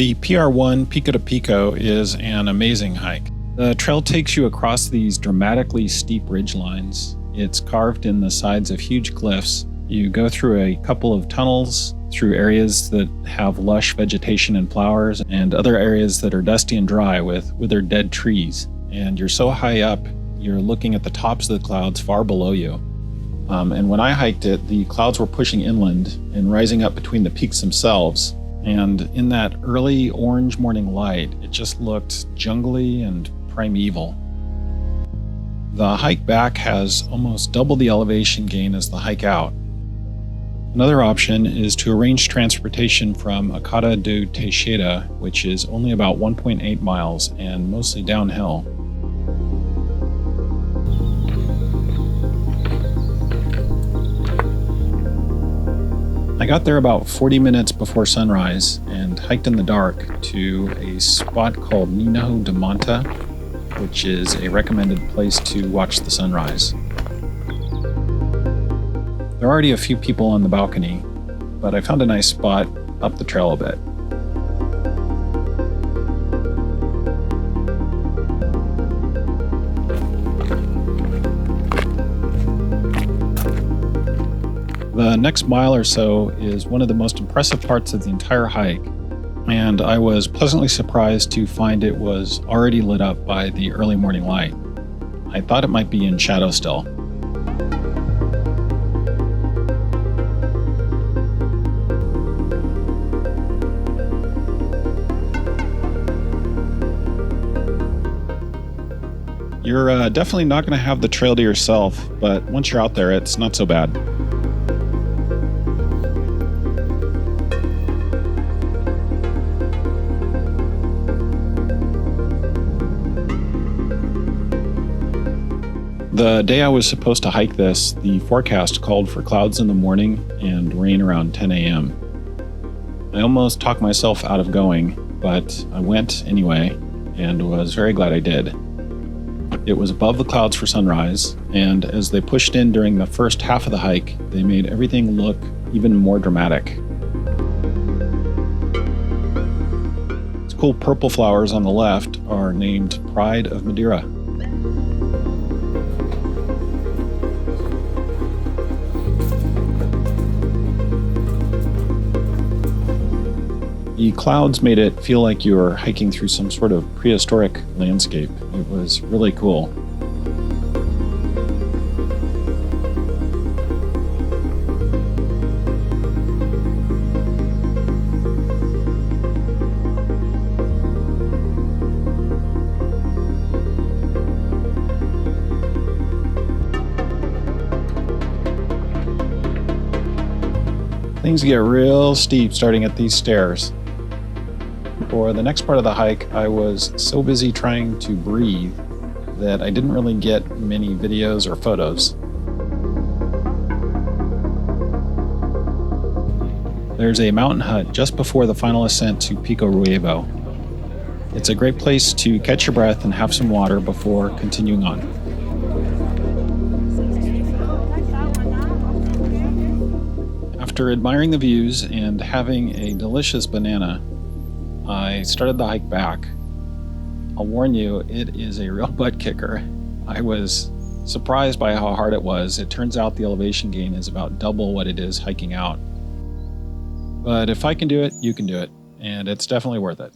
The PR1 Pico to Pico is an amazing hike. The trail takes you across these dramatically steep ridge lines. It's carved in the sides of huge cliffs. You go through a couple of tunnels, through areas that have lush vegetation and flowers, and other areas that are dusty and dry with withered dead trees. And you're so high up, you're looking at the tops of the clouds far below you. And when I hiked it, the clouds were pushing inland and rising up between the peaks themselves. And in that early orange morning light, it just looked jungly and primeval. The hike back has almost double the elevation gain as the hike out. Another option is to arrange transportation from Achada to Teixeiria, which is only about 1.8 miles and mostly downhill. I got there about 40 minutes before sunrise and hiked in the dark to a spot called Ninho de Manta, which is a recommended place to watch the sunrise. There are already a few people on the balcony, but I found a nice spot up the trail a bit. The next mile or so is one of the most impressive parts of the entire hike, and I was pleasantly surprised to find it was already lit up by the early morning light. I thought it might be in shadow still. You're definitely not going to have the trail to yourself, but once you're out there, it's not so bad. The day I was supposed to hike this, the forecast called for clouds in the morning and rain around 10 a.m. I almost talked myself out of going, but I went anyway and was very glad I did. It was above the clouds for sunrise, and as they pushed in during the first half of the hike, they made everything look even more dramatic. These cool purple flowers on the left are named Pride of Madeira. The clouds made it feel like you were hiking through some sort of prehistoric landscape. It was really cool. Things get real steep starting at these stairs. For the next part of the hike, I was so busy trying to breathe that I didn't really get many videos or photos. There's a mountain hut just before the final ascent to Pico Ruivo. It's a great place to catch your breath and have some water before continuing on. After admiring the views and having a delicious banana, I started the hike back. I'll warn you, it is a real butt kicker. I was surprised by how hard it was. It turns out the elevation gain is about double what it is hiking out. But if I can do it, you can do it, and it's definitely worth it.